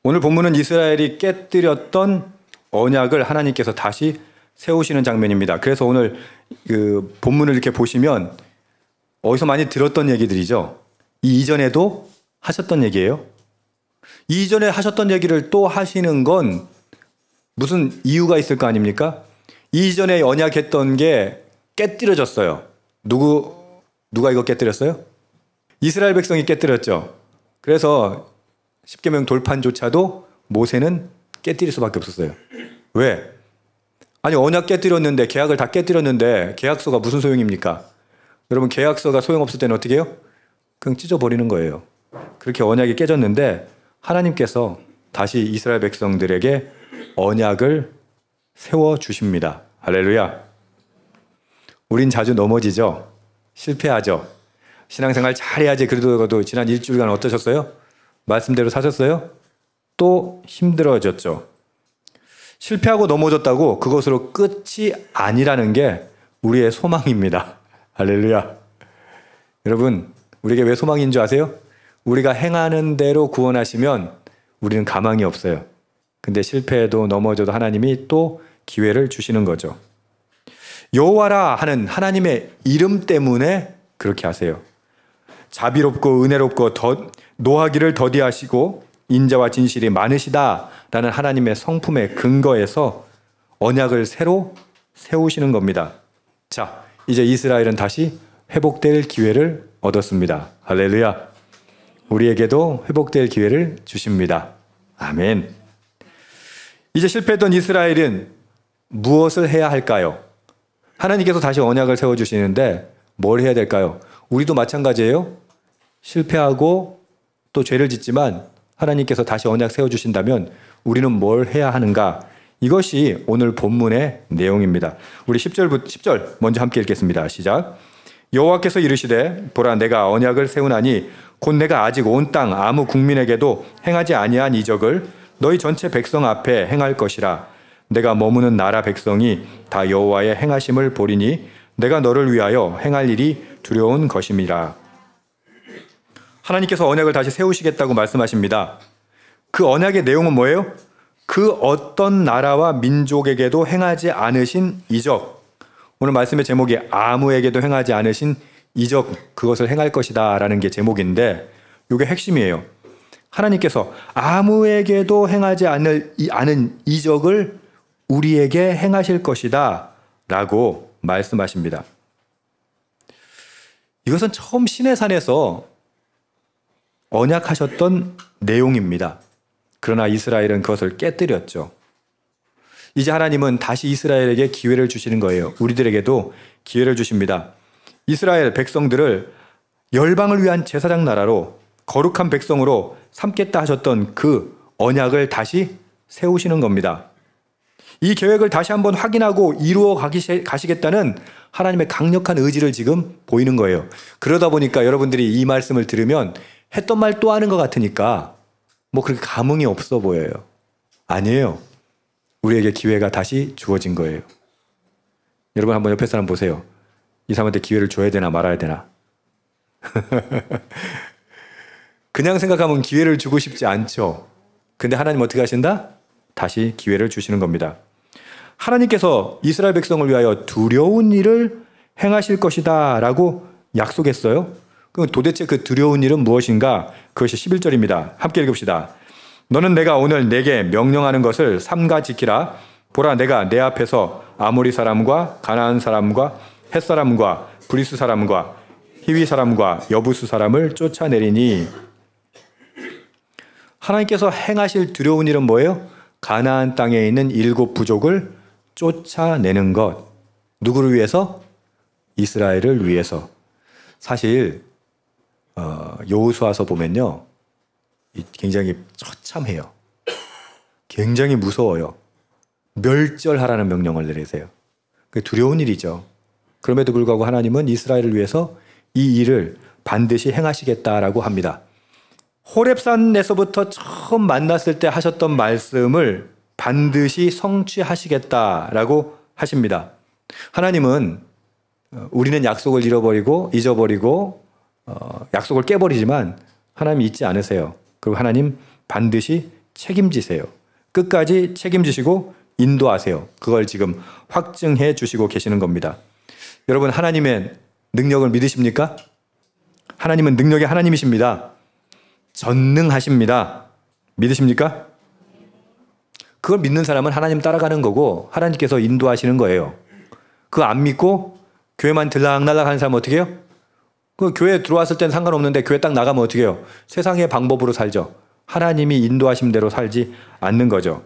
오늘 본문은 이스라엘이 깨뜨렸던 언약을 하나님께서 다시 세우시는 장면입니다. 그래서 오늘 그 본문을 이렇게 보시면 어디서 많이 들었던 얘기들이죠. 이 이전에도 하셨던 얘기예요. 이전에 하셨던 얘기를 또 하시는 건 무슨 이유가 있을 거 아닙니까? 이전에 언약했던 게 깨뜨려졌어요. 누가 이거 깨뜨렸어요? 이스라엘 백성이 깨뜨렸죠. 그래서 십계명 돌판조차도 모세는 깨뜨릴 수밖에 없었어요. 왜? 아니 언약 깨뜨렸는데, 계약을 다 깨뜨렸는데 계약서가 무슨 소용입니까? 여러분, 계약서가 소용없을 때는 어떻게 해요? 그냥 찢어버리는 거예요. 그렇게 언약이 깨졌는데 하나님께서 다시 이스라엘 백성들에게 언약을 세워주십니다. 할렐루야. 우린 자주 넘어지죠. 실패하죠. 신앙생활 잘해야지. 그래도 지난 일주일간 어떠셨어요? 말씀대로 사셨어요? 또 힘들어졌죠. 실패하고 넘어졌다고 그것으로 끝이 아니라는 게 우리의 소망입니다. 할렐루야. 여러분, 우리에게 왜 소망인 줄 아세요? 우리가 행하는 대로 구원하시면 우리는 가망이 없어요. 근데 실패해도 넘어져도 하나님이 또 기회를 주시는 거죠. 여호와라 하는 하나님의 이름 때문에 그렇게 하세요. 자비롭고 은혜롭고 노하기를 더디하시고 인자와 진실이 많으시다라는 하나님의 성품의 근거에서 언약을 새로 세우시는 겁니다. 자, 이제 이스라엘은 다시 회복될 기회를 얻었습니다. 할렐루야. 우리에게도 회복될 기회를 주십니다. 아멘. 이제 실패했던 이스라엘은 무엇을 해야 할까요? 하나님께서 다시 언약을 세워주시는데 뭘 해야 될까요? 우리도 마찬가지예요. 실패하고 또 죄를 짓지만 하나님께서 다시 언약 세워주신다면 우리는 뭘 해야 하는가? 이것이 오늘 본문의 내용입니다. 우리 10절 먼저 함께 읽겠습니다. 시작. 여호와께서 이르시되 보라, 내가 언약을 세우나니 곧 내가 아직 온 땅 아무 국민에게도 행하지 아니한 이적을 너희 전체 백성 앞에 행할 것이라. 내가 머무는 나라 백성이 다 여호와의 행하심을 보리니 내가 너를 위하여 행할 일이 두려운 것임이라. 하나님께서 언약을 다시 세우시겠다고 말씀하십니다. 그 언약의 내용은 뭐예요? 그 어떤 나라와 민족에게도 행하지 않으신 이적. 오늘 말씀의 제목이 아무에게도 행하지 않으신 이적, 그것을 행할 것이다 라는 게 제목인데 이게 핵심이에요. 하나님께서 아무에게도 행하지 않은 이적을 우리에게 행하실 것이다 라고 말씀하십니다. 이것은 처음 시내산에서 언약하셨던 내용입니다. 그러나 이스라엘은 그것을 깨뜨렸죠. 이제 하나님은 다시 이스라엘에게 기회를 주시는 거예요. 우리들에게도 기회를 주십니다. 이스라엘 백성들을 열방을 위한 제사장 나라로 거룩한 백성으로 삼겠다 하셨던 그 언약을 다시 세우시는 겁니다. 이 계획을 다시 한번 확인하고 이루어 가시겠다는 하나님의 강력한 의지를 지금 보이는 거예요. 그러다 보니까 여러분들이 이 말씀을 들으면 했던 말 또 하는 것 같으니까 뭐 그렇게 감흥이 없어 보여요. 아니에요. 우리에게 기회가 다시 주어진 거예요. 여러분 한번 옆에 사람 보세요. 이 사람한테 기회를 줘야 되나 말아야 되나? 그냥 생각하면 기회를 주고 싶지 않죠. 근데 하나님 어떻게 하신다? 다시 기회를 주시는 겁니다. 하나님께서 이스라엘 백성을 위하여 두려운 일을 행하실 것이다 라고 약속했어요. 그럼 도대체 그 두려운 일은 무엇인가? 그것이 11절입니다. 함께 읽읍시다. 너는 내가 오늘 내게 명령하는 것을 삼가 지키라. 보라, 내가 내 앞에서 아모리 사람과 가나안 사람과 헷 사람과 브리스 사람과 히위 사람과 여부수 사람을 쫓아내리니. 하나님께서 행하실 두려운 일은 뭐예요? 가나안 땅에 있는 7 부족을 쫓아내는 것. 누구를 위해서? 이스라엘을 위해서. 사실 여호수아서 보면요, 굉장히 처참해요. 굉장히 무서워요. 멸절하라는 명령을 내리세요. 그게 두려운 일이죠. 그럼에도 불구하고 하나님은 이스라엘을 위해서 이 일을 반드시 행하시겠다라고 합니다. 호렙산에서부터 처음 만났을 때 하셨던 말씀을 반드시 성취하시겠다라고 하십니다. 하나님은 우리는 약속을 잊어버리고 약속을 깨버리지만 하나님 잊지 않으세요. 그리고 하나님 반드시 책임지세요. 끝까지 책임지시고 인도하세요. 그걸 지금 확증해 주시고 계시는 겁니다. 여러분, 하나님의 능력을 믿으십니까? 하나님은 능력의 하나님이십니다. 전능하십니다. 믿으십니까? 그걸 믿는 사람은 하나님 따라가는 거고 하나님께서 인도하시는 거예요. 그거 안 믿고 교회만 들락날락 하는 사람은 어떻게 해요? 그 교회 들어왔을 땐 상관없는데 교회 딱 나가면 어떻게 해요? 세상의 방법으로 살죠. 하나님이 인도하신 대로 살지 않는 거죠.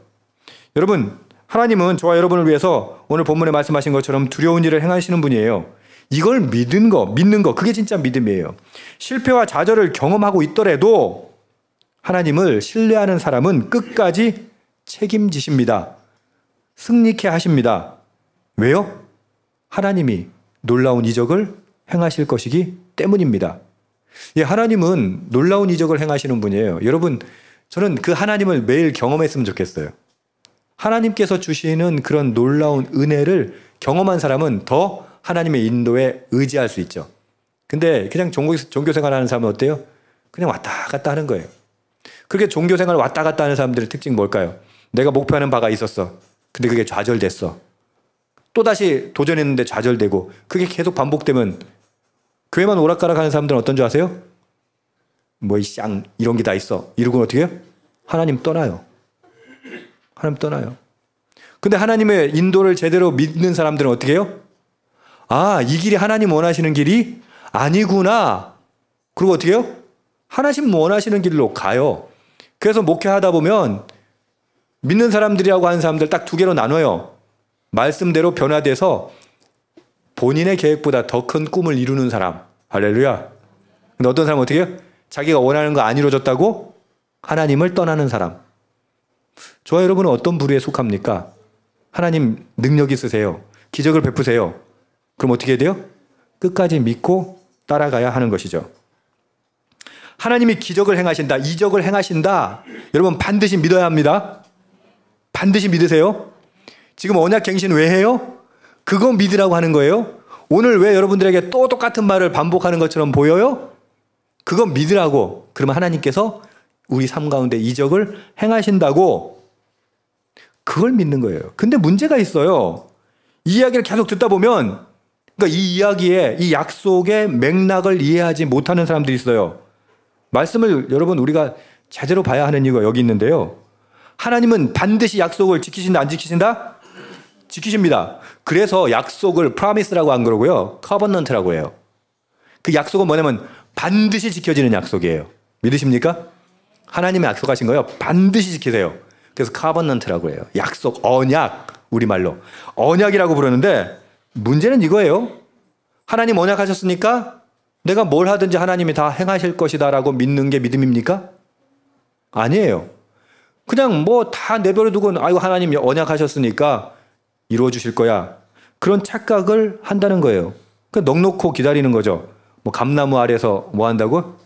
여러분, 하나님은 저와 여러분을 위해서 오늘 본문에 말씀하신 것처럼 두려운 일을 행하시는 분이에요. 이걸 믿는 거, 그게 진짜 믿음이에요. 실패와 좌절을 경험하고 있더라도 하나님을 신뢰하는 사람은 끝까지 책임지십니다. 승리케 하십니다. 왜요? 하나님이 놀라운 이적을 행하실 것이기 때문입니다. 예, 하나님은 놀라운 이적을 행하시는 분이에요. 여러분, 저는 그 하나님을 매일 경험했으면 좋겠어요. 하나님께서 주시는 그런 놀라운 은혜를 경험한 사람은 더 하나님의 인도에 의지할 수 있죠. 근데 그냥 종교생활 하는 사람은 어때요? 그냥 왔다 갔다 하는 거예요. 그렇게 종교생활 왔다 갔다 하는 사람들의 특징이 뭘까요? 내가 목표하는 바가 있었어. 근데 그게 좌절됐어. 또다시 도전했는데 좌절되고 그게 계속 반복되면 교회만 오락가락 하는 사람들은 어떤 줄 아세요? 뭐 이 쌍 이런 게 다 있어. 이러고 어떻게 해요? 하나님 떠나요. 하나님 떠나요. 근데 하나님의 인도를 제대로 믿는 사람들은 어떻게 해요? 아, 이 길이 하나님 원하시는 길이 아니구나. 그리고 어떻게 해요? 하나님 원하시는 길로 가요. 그래서 목회하다 보면 믿는 사람들이라고 하는 사람들 딱 두 개로 나눠요. 말씀대로 변화돼서 본인의 계획보다 더 큰 꿈을 이루는 사람. 할렐루야. 근데 어떤 사람은 어떻게 해요? 자기가 원하는 거 안 이루어졌다고 하나님을 떠나는 사람. 저와 여러분은 어떤 부류에 속합니까? 하나님 능력 있으세요. 기적을 베푸세요. 그럼 어떻게 해야 돼요? 끝까지 믿고 따라가야 하는 것이죠. 하나님이 기적을 행하신다, 이적을 행하신다. 여러분 반드시 믿어야 합니다. 반드시 믿으세요. 지금 언약갱신 왜 해요? 그거 믿으라고 하는 거예요. 오늘 왜 여러분들에게 또 똑같은 말을 반복하는 것처럼 보여요? 그거 믿으라고. 그러면 하나님께서 우리 삶 가운데 이적을 행하신다고 그걸 믿는 거예요. 근데 문제가 있어요. 이 이야기를 계속 듣다 보면 그러니까 이 이야기의 이 약속의 맥락을 이해하지 못하는 사람들이 있어요. 말씀을 여러분 우리가 제대로 봐야 하는 이유가 여기 있는데요. 하나님은 반드시 약속을 지키신다 안 지키신다? 지키십니다. 그래서 약속을 promise라고 안 그러고요. covenant라고 해요. 그 약속은 뭐냐면 반드시 지켜지는 약속이에요. 믿으십니까? 하나님의 약속하신 거요. 반드시 지키세요. 그래서 covenant라고 해요. 약속, 언약, 우리말로. 언약이라고 부르는데 문제는 이거예요. 하나님 언약하셨으니까 내가 뭘 하든지 하나님이 다 행하실 것이다 라고 믿는 게 믿음입니까? 아니에요. 그냥 뭐 다 내버려 두고 아이고 하나님이 언약하셨으니까 이루어 주실 거야. 그런 착각을 한다는 거예요. 그러니까 넋놓고 기다리는 거죠. 뭐 감나무 아래서 뭐 한다고?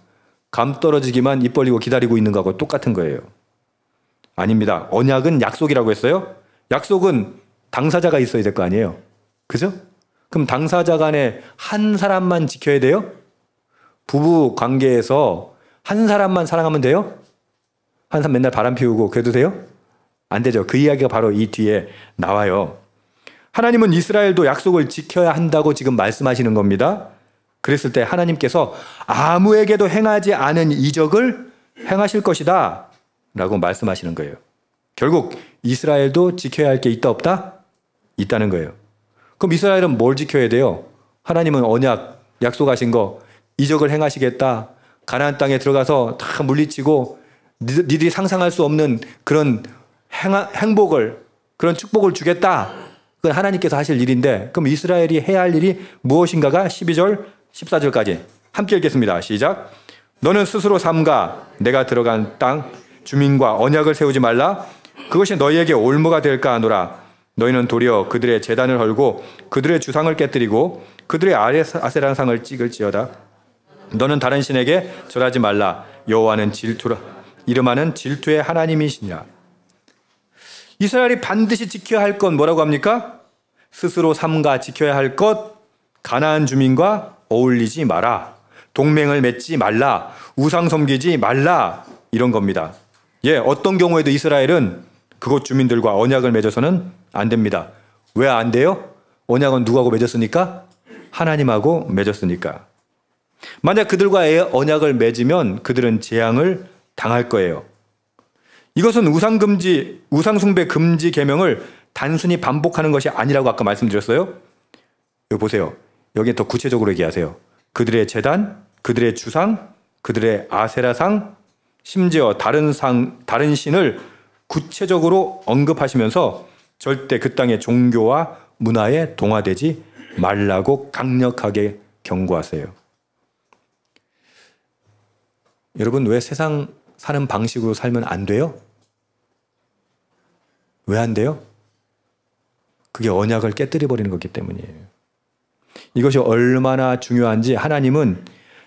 감 떨어지기만 입 벌리고 기다리고 있는 거하고 똑같은 거예요. 아닙니다. 언약은 약속이라고 했어요. 약속은 당사자가 있어야 될 거 아니에요. 그죠? 그럼 당사자 간에 한 사람만 지켜야 돼요? 부부 관계에서 한 사람만 사랑하면 돼요? 한 사람 맨날 바람 피우고 그래도 돼요? 안 되죠. 그 이야기가 바로 이 뒤에 나와요. 하나님은 이스라엘도 약속을 지켜야 한다고 지금 말씀하시는 겁니다. 그랬을 때 하나님께서 아무에게도 행하지 않은 이적을 행하실 것이다 라고 말씀하시는 거예요. 결국 이스라엘도 지켜야 할 게 있다 없다? 있다는 거예요. 그럼 이스라엘은 뭘 지켜야 돼요? 하나님은 언약, 약속하신 거 이적을 행하시겠다. 가나안 땅에 들어가서 다 물리치고 니들이 상상할 수 없는 그런 행복을, 그런 축복을 주겠다. 그건 하나님께서 하실 일인데 그럼 이스라엘이 해야 할 일이 무엇인가가 12절, 14절까지 함께 읽겠습니다. 시작. 너는 스스로 삼가 내가 들어간 땅 주민과 언약을 세우지 말라. 그것이 너희에게 올무가 될까 하노라. 너희는 도리어 그들의 제단을 헐고 그들의 주상을 깨뜨리고 그들의 아세라상을 찍을지어다. 너는 다른 신에게 절하지 말라. 여호와는 질투라. 이름하는 질투의 하나님이시니라. 이스라엘이 반드시 지켜야 할 것 뭐라고 합니까? 스스로 삼가 지켜야 할 것, 가나안 주민과 어울리지 마라. 동맹을 맺지 말라. 우상 섬기지 말라. 이런 겁니다. 예, 어떤 경우에도 이스라엘은 그곳 주민들과 언약을 맺어서는 안 됩니다. 왜 안 돼요? 언약은 누구하고 맺었으니까? 하나님하고 맺었으니까. 만약 그들과 언약을 맺으면 그들은 재앙을 당할 거예요. 이것은 우상숭배 금지 계명을 단순히 반복하는 것이 아니라고 아까 말씀드렸어요. 여기 보세요. 여기에 더 구체적으로 얘기하세요. 그들의 제단, 그들의 주상, 그들의 아세라상, 심지어 다른 신을 구체적으로 언급하시면서 절대 그 땅의 종교와 문화에 동화되지 말라고 강력하게 경고하세요. 여러분, 왜 세상 사는 방식으로 살면 안 돼요? 왜 안 돼요? 그게 언약을 깨뜨려 버리는 거기 때문이에요. 이것이 얼마나 중요한지 하나님은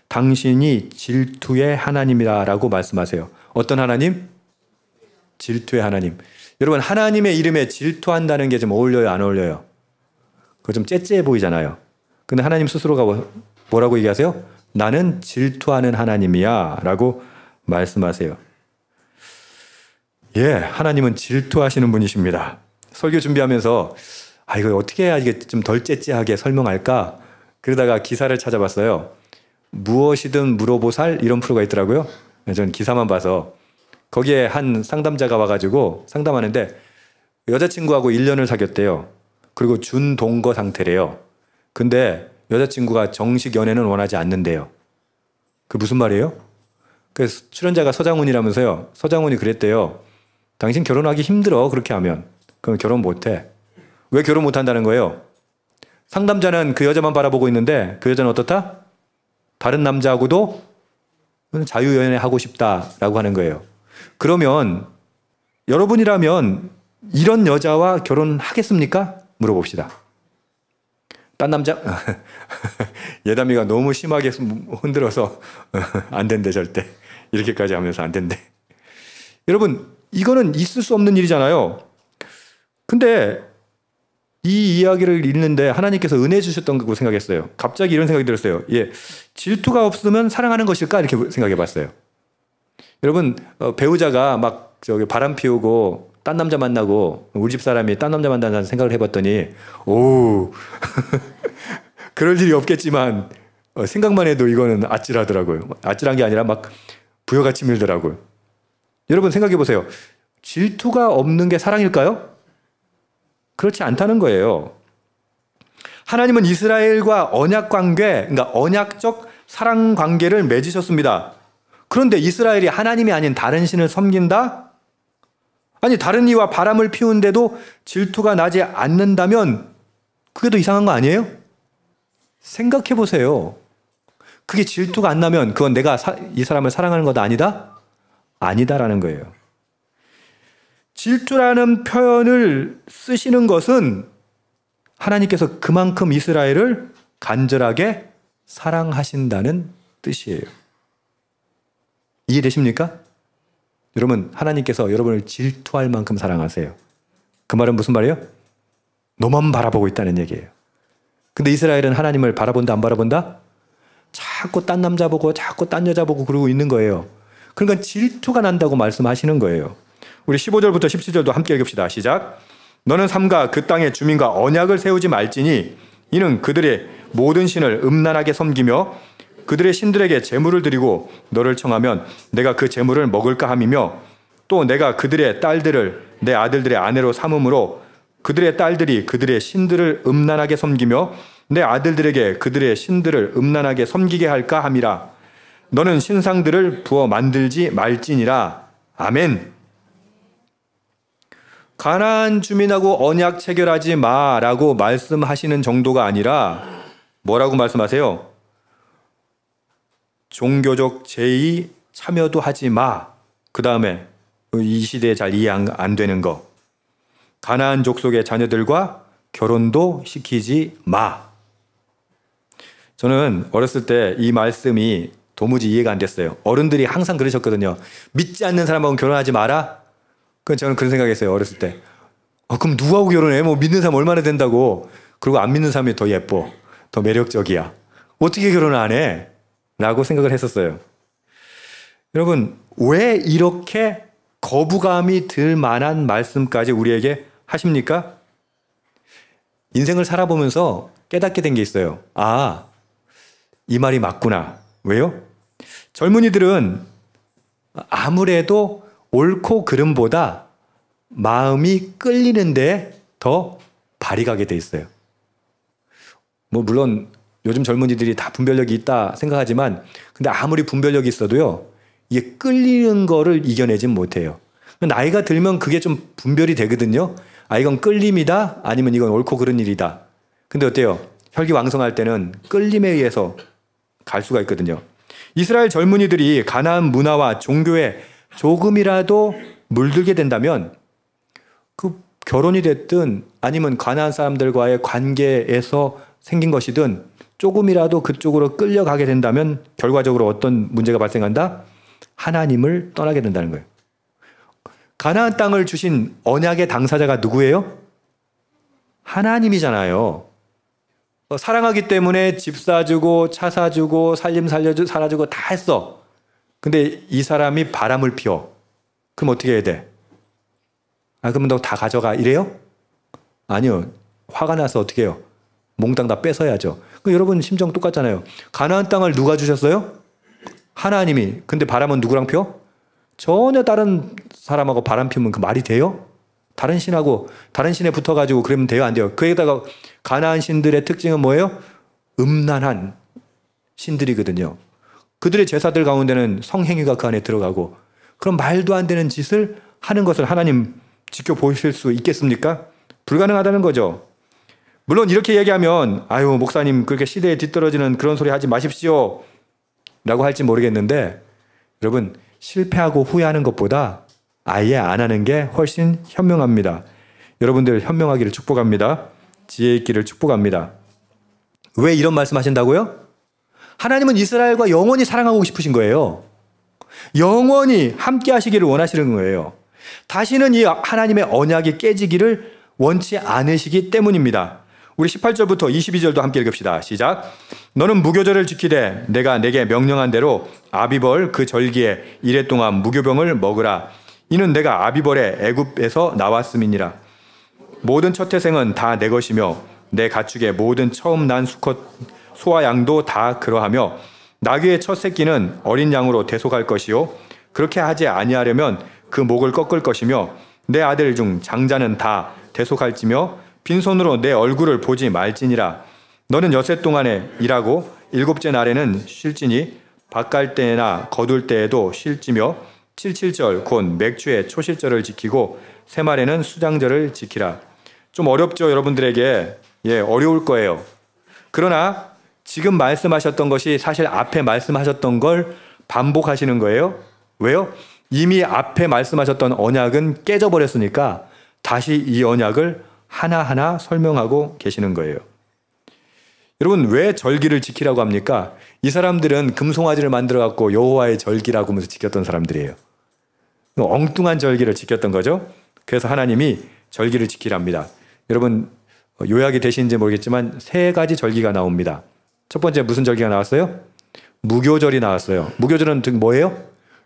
당신이 질투의 하나님이라고 말씀하세요. 어떤 하나님? 질투의 하나님. 여러분, 하나님의 이름에 질투한다는 게 좀 어울려요, 안 어울려요? 그거 좀 째째해 보이잖아요. 근데 하나님 스스로가 뭐라고 얘기하세요? 나는 질투하는 하나님이야 라고 말씀하세요. 예, 하나님은 질투하시는 분이십니다. 설교 준비하면서 이거 어떻게 해야 이게 좀 덜 째째하게 설명할까? 그러다가 기사를 찾아봤어요. 무엇이든 물어보살 이런 프로가 있더라고요. 저는 기사만 봐서 거기에 한 상담자가 와가지고 상담하는데 여자친구하고 1년을 사귀었대요. 그리고 준동거 상태래요. 근데 여자친구가 정식 연애는 원하지 않는데요. 그 무슨 말이에요? 그래서 출연자가 서장훈이라면서요. 서장훈이 그랬대요. 당신 결혼하기 힘들어 그렇게 하면. 그럼 결혼 못해. 왜 결혼 못한다는 거예요? 상담자는 그 여자만 바라보고 있는데 그 여자는 어떻다? 다른 남자하고도 자유연애하고 싶다라고 하는 거예요. 그러면 여러분이라면 이런 여자와 결혼하겠습니까? 물어봅시다. 딴 남자? 예담이가 너무 심하게 흔들어서 안 된대 절대. 이렇게까지 하면서 안 된대. 여러분, 이거는 있을 수 없는 일이잖아요. 근데 이 이야기를 읽는데 하나님께서 은혜 주셨던 거고 생각했어요. 갑자기 이런 생각이 들었어요. 예, 질투가 없으면 사랑하는 것일까? 이렇게 생각해 봤어요. 여러분, 배우자가 막 바람 피우고 딴 남자 만나고 우리 집 사람이 딴 남자 만나는 생각을 해봤더니 오 그럴 일이 없겠지만 생각만 해도 이거는 아찔하더라고요. 아찔한 게 아니라 막 부여같이 밀더라고요. 여러분 생각해 보세요. 질투가 없는 게 사랑일까요? 그렇지 않다는 거예요. 하나님은 이스라엘과 언약 관계, 그러니까 언약적 사랑 관계를 맺으셨습니다. 그런데 이스라엘이 하나님이 아닌 다른 신을 섬긴다? 아니, 다른 이와 바람을 피우는데도 질투가 나지 않는다면 그게 더 이상한 거 아니에요? 생각해 보세요. 그게 질투가 안 나면 그건 내가 이 사람을 사랑하는 것 아니다? 아니다라는 거예요. 질투라는 표현을 쓰시는 것은 하나님께서 그만큼 이스라엘을 간절하게 사랑하신다는 뜻이에요. 이해되십니까? 여러분, 하나님께서 여러분을 질투할 만큼 사랑하세요. 그 말은 무슨 말이에요? 너만 바라보고 있다는 얘기예요. 근데 이스라엘은 하나님을 바라본다 안 바라본다? 자꾸 딴 남자 보고 자꾸 딴 여자 보고 그러고 있는 거예요. 그러니까 질투가 난다고 말씀하시는 거예요. 우리 15절부터 17절도 함께 읽읍시다. 시작. 너는 삼가 그 땅의 주민과 언약을 세우지 말지니 이는 그들의 모든 신을 음란하게 섬기며 그들의 신들에게 제물을 드리고 너를 청하면 내가 그 제물을 먹을까 함이며 또 내가 그들의 딸들을 내 아들들의 아내로 삼음으로 그들의 딸들이 그들의 신들을 음란하게 섬기며 내 아들들에게 그들의 신들을 음란하게 섬기게 할까 함이라. 너는 신상들을 부어 만들지 말지니라. 아멘. 가나안 주민하고 언약 체결하지 마라고 말씀하시는 정도가 아니라 뭐라고 말씀하세요? 종교적 제의 참여도 하지 마. 그 다음에 이 시대에 잘 이해 안 되는 거. 가나안 족속의 자녀들과 결혼도 시키지 마. 저는 어렸을 때 이 말씀이 도무지 이해가 안 됐어요. 어른들이 항상 그러셨거든요. 믿지 않는 사람하고 결혼하지 마라. 저는 그런 생각했어요. 어렸을 때. 그럼 누구하고 결혼해? 뭐 믿는 사람 얼마나 된다고. 그리고 안 믿는 사람이 더 예뻐. 더 매력적이야. 어떻게 결혼을 안 해? 라고 생각을 했었어요. 여러분, 왜 이렇게 거부감이 들 만한 말씀까지 우리에게 하십니까? 인생을 살아보면서 깨닫게 된 게 있어요. 아, 이 말이 맞구나. 왜요? 젊은이들은 아무래도 옳고 그름보다 마음이 끌리는데 더 발이 가게 돼 있어요. 뭐 물론 요즘 젊은이들이 다 분별력이 있다 생각하지만 근데 아무리 분별력이 있어도요. 이게 끌리는 거를 이겨내진 못해요. 나이가 들면 그게 좀 분별이 되거든요. 아, 이건 끌림이다 아니면 이건 옳고 그른 일이다. 근데 어때요? 혈기왕성할 때는 끌림에 의해서 갈 수가 있거든요. 이스라엘 젊은이들이 가나안 문화와 종교에 조금이라도 물들게 된다면 그 결혼이 됐든 아니면 가나안 사람들과의 관계에서 생긴 것이든 조금이라도 그쪽으로 끌려가게 된다면 결과적으로 어떤 문제가 발생한다? 하나님을 떠나게 된다는 거예요. 가나안 땅을 주신 언약의 당사자가 누구예요? 하나님이잖아요. 사랑하기 때문에 집 사주고 차 사주고 살아주고 다 했어. 근데 이 사람이 바람을 피워. 그럼 어떻게 해야 돼? 아, 그러면 너 다 가져가 이래요? 아니요. 화가 나서 어떻게 해요? 몽땅 다 뺏어야죠. 여러분 심정 똑같잖아요. 가나안 땅을 누가 주셨어요? 하나님이. 근데 바람은 누구랑 펴? 전혀 다른 사람하고 바람 피우면 그 말이 돼요? 다른 신하고 다른 신에 붙어가지고 그러면 돼요? 안 돼요? 거기다가 가나안 신들의 특징은 뭐예요? 음란한 신들이거든요. 그들의 제사들 가운데는 성행위가 그 안에 들어가고 그런 말도 안 되는 짓을 하는 것을 하나님 지켜보실 수 있겠습니까? 불가능하다는 거죠. 물론 이렇게 얘기하면 아유 목사님 그렇게 시대에 뒤떨어지는 그런 소리 하지 마십시오 라고 할지 모르겠는데 여러분 실패하고 후회하는 것보다 아예 안 하는 게 훨씬 현명합니다. 여러분들 현명하기를 축복합니다. 지혜 있기를 축복합니다. 왜 이런 말씀 하신다고요? 하나님은 이스라엘과 영원히 사랑하고 싶으신 거예요. 영원히 함께 하시기를 원하시는 거예요. 다시는 이 하나님의 언약이 깨지기를 원치 않으시기 때문입니다. 우리 18절부터 22절도 함께 읽읍시다. 시작. 너는 무교절을 지키되 내가 내게 명령한 대로 아비벌 그 절기에 이래 동안 무교병을 먹으라. 이는 내가 아비벌의 애굽에서 나왔음이니라. 모든 첫 태생은 다 내 것이며 내 가축의 모든 처음 난 수컷 소와 양도 다 그러하며 나귀의 첫 새끼는 어린 양으로 대속할 것이요 그렇게 하지 아니하려면 그 목을 꺾을 것이며 내 아들 중 장자는 다 대속할지며 빈손으로 내 얼굴을 보지 말지니라. 너는 여세 동안에 일하고 일곱째 날에는 쉴지니 밭갈 때나 거둘 때에도 쉴지며 칠칠절 곧 맥추의 초실절을 지키고 새말에는 수장절을 지키라. 좀 어렵죠 여러분들에게. 예, 어려울 거예요. 그러나 지금 말씀하셨던 것이 사실 앞에 말씀하셨던 걸 반복하시는 거예요. 왜요? 이미 앞에 말씀하셨던 언약은 깨져버렸으니까 다시 이 언약을 하나하나 설명하고 계시는 거예요. 여러분 왜 절기를 지키라고 합니까? 이 사람들은 금송아지를 만들어 갖고 여호와의 절기라고 하면서 지켰던 사람들이에요. 엉뚱한 절기를 지켰던 거죠. 그래서 하나님이 절기를 지키랍니다. 여러분 요약이 되시는지 모르겠지만 세 가지 절기가 나옵니다. 첫 번째 무슨 절기가 나왔어요? 무교절이 나왔어요. 무교절은 뭐예요?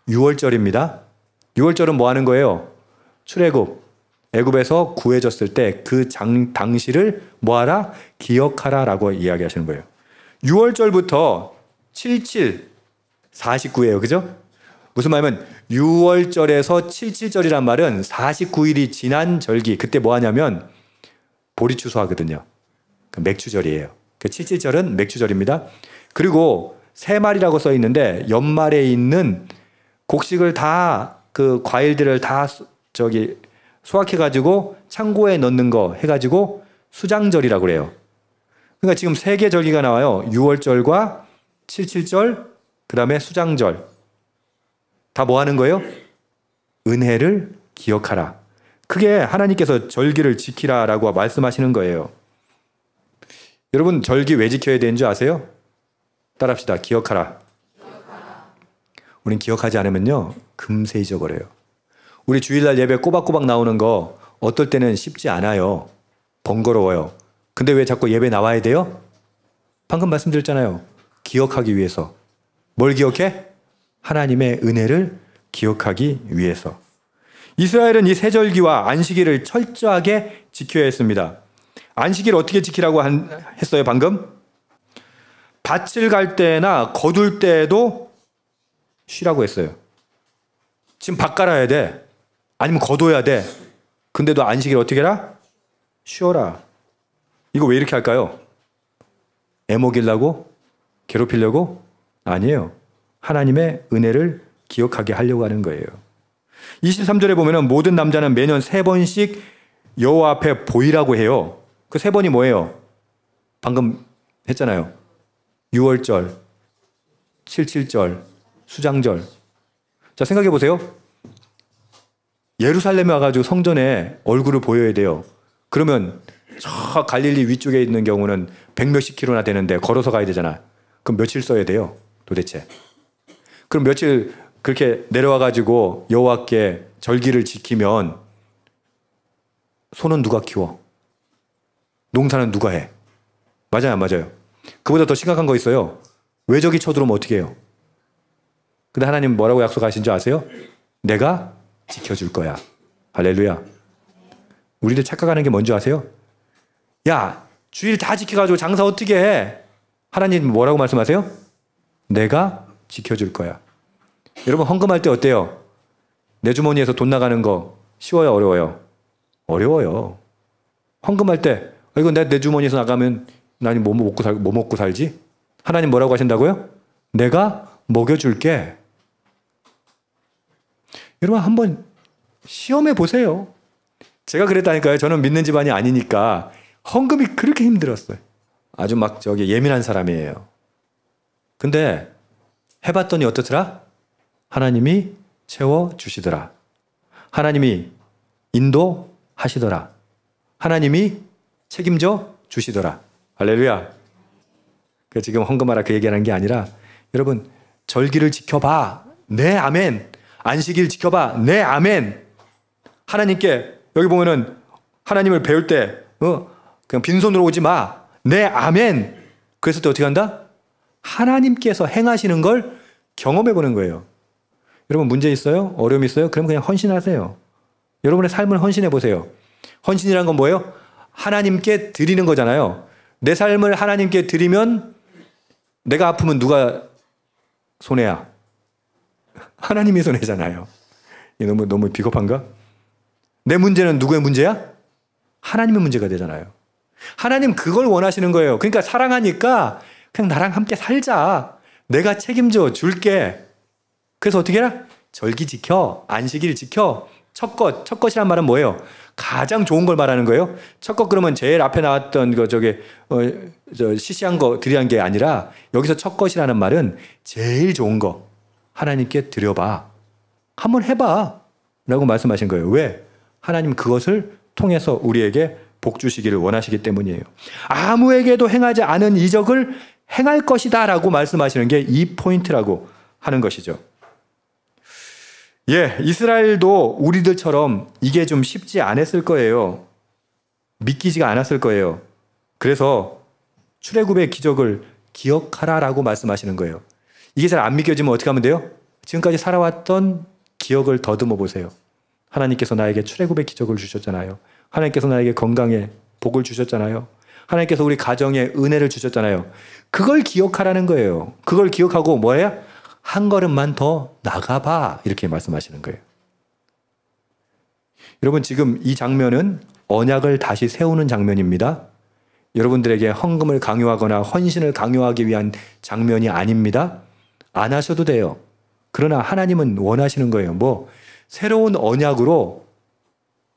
유월절입니다. 유월절은 뭐 하는 거예요? 출애굽. 애굽에서 구해졌을 때 그 당시를 뭐하라? 기억하라 라고 이야기하시는 거예요. 6월절부터 77, 49예요. 그죠? 무슨 말이냐면 6월절에서 77절이란 말은 49일이 지난 절기. 그때 뭐 하냐면 보리 추수하거든요. 맥추절이에요. 77절은 맥추절입니다. 그리고 새말이라고 써 있는데 연말에 있는 곡식을 다 그 과일들을 다 수확해가지고 창고에 넣는 거 해가지고 수장절이라고 그래요. 그러니까 지금 세 개 절기가 나와요. 6월절과 77절, 그 다음에 수장절. 다 뭐 하는 거예요? 은혜를 기억하라. 그게 하나님께서 절기를 지키라라고 말씀하시는 거예요. 여러분 절기 왜 지켜야 되는 줄 아세요? 따라합시다. 기억하라. 우린 기억하지 않으면요 금세 잊어버려요. 우리 주일날 예배 꼬박꼬박 나오는 거 어떨 때는 쉽지 않아요. 번거로워요. 근데 왜 자꾸 예배 나와야 돼요? 방금 말씀드렸잖아요. 기억하기 위해서. 뭘 기억해? 하나님의 은혜를 기억하기 위해서. 이스라엘은 이 세절기와 안식일을 철저하게 지켜야 했습니다. 안식일 어떻게 지키라고 했어요 방금? 밭을 갈 때나 거둘 때에도 쉬라고 했어요. 지금 밭 갈아야 돼. 아니면 거둬야 돼. 근데도 안식일 어떻게 해라? 쉬어라. 이거 왜 이렇게 할까요? 애먹이려고? 괴롭히려고? 아니에요. 하나님의 은혜를 기억하게 하려고 하는 거예요. 23절에 보면 모든 남자는 매년 3번씩 여호와 앞에 보이라고 해요. 그 3번이 뭐예요? 방금 했잖아요. 6월절, 77절, 수장절. 자, 생각해 보세요. 예루살렘에 와가지고 성전에 얼굴을 보여야 돼요. 그러면 저 갈릴리 위쪽에 있는 경우는 100몇십 킬로나 되는데 걸어서 가야 되잖아. 그럼 며칠 써야 돼요? 도대체. 그럼 며칠 그렇게 내려와가지고 여호와께 절기를 지키면 소는 누가 키워? 농사는 누가 해? 맞아요, 안 맞아요? 그보다 더 심각한 거 있어요. 외적이 쳐들어오면 어떻게 해요? 근데 하나님 뭐라고 약속하신 줄 아세요? 내가 지켜줄 거야. 할렐루야. 우리들 착각하는 게 뭔지 아세요? 야, 주일 다 지켜가지고 장사 어떻게 해? 하나님 뭐라고 말씀하세요? 내가 지켜줄 거야. 여러분 헌금할 때 어때요? 내 주머니에서 돈 나가는 거 쉬워요, 어려워요? 어려워요. 헌금할 때 이거 내 주머니에서 나가면 나는 뭐 먹고 살지? 하나님 뭐라고 하신다고요? 내가 먹여줄게. 여러분 한번 시험해 보세요. 제가 그랬다니까요. 저는 믿는 집안이 아니니까 헌금이 그렇게 힘들었어요. 아주 막 예민한 사람이에요. 근데 해봤더니 어떻더라? 하나님이 채워주시더라. 하나님이 인도하시더라. 하나님이 책임져 주시더라. 할렐루야. 지금 헌금하라 그 얘기하는 게 아니라 여러분 절기를 지켜봐. 네, 아멘. 안식일 지켜봐. 네, 아멘. 하나님께 여기 보면은 하나님을 배울 때 그냥 빈손으로 오지 마. 네, 아멘. 그랬을 때 어떻게 한다? 하나님께서 행하시는 걸 경험해 보는 거예요. 여러분 문제 있어요? 어려움 있어요? 그럼 그냥 헌신하세요. 여러분의 삶을 헌신해 보세요. 헌신이란 건 뭐예요? 하나님께 드리는 거잖아요. 내 삶을 하나님께 드리면 내가 아프면 누가 손해야? 하나님이 손해잖아요. 너무 비겁한가? 내 문제는 누구의 문제야? 하나님의 문제가 되잖아요. 하나님 그걸 원하시는 거예요. 그러니까 사랑하니까 그냥 나랑 함께 살자. 내가 책임져 줄게. 그래서 어떻게 해라? 절기 지켜. 안식일 지켜. 첫 것이란 말은 뭐예요? 가장 좋은 걸 말하는 거예요. 첫 것 그러면 제일 앞에 나왔던 시시한 거 드리한 게 아니라 여기서 첫 것이라는 말은 제일 좋은 거 하나님께 드려봐. 한번 해봐. 라고 말씀하신 거예요. 왜? 하나님 그것을 통해서 우리에게 복 주시기를 원하시기 때문이에요. 아무에게도 행하지 않은 이적을 행할 것이다 라고 말씀하시는 게 이 포인트라고 하는 것이죠. 예, 이스라엘도 우리들처럼 이게 좀 쉽지 않았을 거예요. 믿기지가 않았을 거예요. 그래서 출애굽의 기적을 기억하라라고 말씀하시는 거예요. 이게 잘 안 믿겨지면 어떻게 하면 돼요? 지금까지 살아왔던 기억을 더듬어 보세요. 하나님께서 나에게 출애굽의 기적을 주셨잖아요. 하나님께서 나에게 건강에 복을 주셨잖아요. 하나님께서 우리 가정에 은혜를 주셨잖아요. 그걸 기억하라는 거예요. 그걸 기억하고 뭐예요? 한 걸음만 더 나가봐. 이렇게 말씀하시는 거예요. 여러분 지금 이 장면은 언약을 다시 세우는 장면입니다. 여러분들에게 헌금을 강요하거나 헌신을 강요하기 위한 장면이 아닙니다. 안 하셔도 돼요. 그러나 하나님은 원하시는 거예요. 새로운 언약으로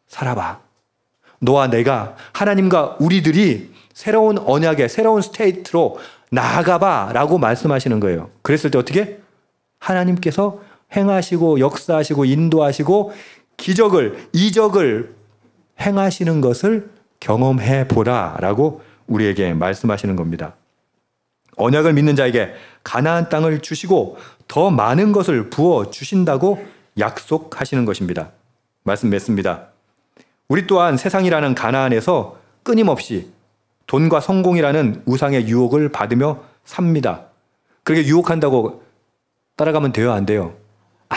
살아봐. 너와 내가 하나님과 우리들이 새로운 언약에 새로운 스테이트로 나아가봐 라고 말씀하시는 거예요. 그랬을 때 어떻게? 하나님께서 행하시고 역사하시고 인도하시고 기적을 이적을 행하시는 것을 경험해 보라 라고 우리에게 말씀하시는 겁니다. 언약을 믿는 자에게 가나안 땅을 주시고 더 많은 것을 부어 주신다고 약속하시는 것입니다. 말씀 맺습니다. 우리 또한 세상이라는 가나안에서 끊임없이 돈과 성공이라는 우상의 유혹을 받으며 삽니다. 그렇게 유혹한다고 따라가면 돼요, 안 돼요?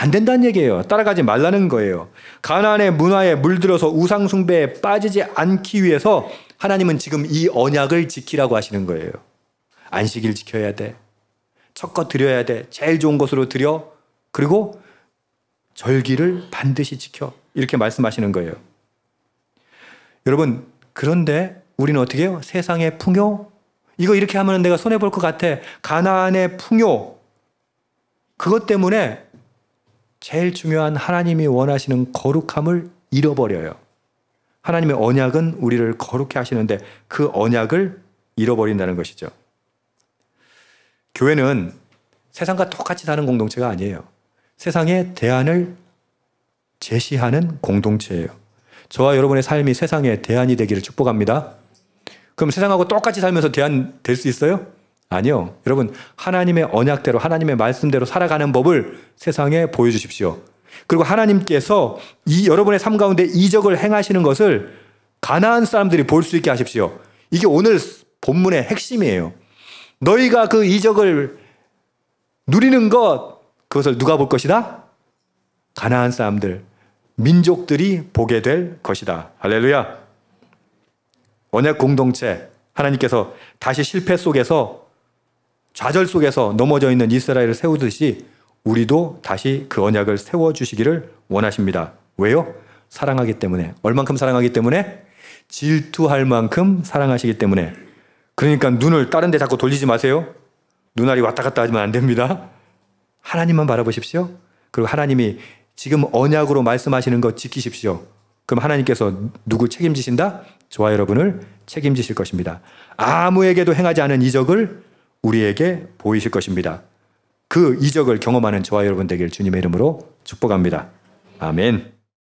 안 된다는 얘기예요. 따라가지 말라는 거예요. 가나안의 문화에 물들어서 우상 숭배에 빠지지 않기 위해서 하나님은 지금 이 언약을 지키라고 하시는 거예요. 안식일 지켜야 돼. 첫것 드려야 돼. 제일 좋은 것으로 드려. 그리고 절기를 반드시 지켜. 이렇게 말씀하시는 거예요. 여러분, 그런데 우리는 어떻게 해요? 세상의 풍요? 이거 이렇게 하면 내가 손해볼 것 같아. 가나안의 풍요. 그것 때문에 제일 중요한 하나님이 원하시는 거룩함을 잃어버려요. 하나님의 언약은 우리를 거룩해 하시는데 그 언약을 잃어버린다는 것이죠. 교회는 세상과 똑같이 사는 공동체가 아니에요. 세상에 대안을 제시하는 공동체예요. 저와 여러분의 삶이 세상에 대안이 되기를 축복합니다. 그럼 세상하고 똑같이 살면서 대안 될 수 있어요? 아니요. 여러분, 하나님의 언약대로 하나님의 말씀대로 살아가는 법을 세상에 보여주십시오. 그리고 하나님께서 여러분의 삶 가운데 이적을 행하시는 것을 가나안 사람들이 볼 수 있게 하십시오. 이게 오늘 본문의 핵심이에요. 너희가 그 이적을 누리는 그것을 누가 볼 것이다? 가나안 사람들, 민족들이 보게 될 것이다. 할렐루야. 언약 공동체, 하나님께서 다시 실패 속에서 좌절 속에서 넘어져 있는 이스라엘을 세우듯이 우리도 다시 그 언약을 세워주시기를 원하십니다. 왜요? 사랑하기 때문에. 얼만큼 사랑하기 때문에? 질투할 만큼 사랑하시기 때문에. 그러니까 눈을 다른 데 자꾸 돌리지 마세요. 눈알이 왔다 갔다 하면 안 됩니다. 하나님만 바라보십시오. 그리고 하나님이 지금 언약으로 말씀하시는 것 지키십시오. 그럼 하나님께서 누구 책임지신다? 저와 여러분을 책임지실 것입니다. 아무에게도 행하지 않은 이적을 우리에게 보이실 것입니다. 그 이적을 경험하는 저와 여러분 되길 주님의 이름으로 축복합니다. 아멘.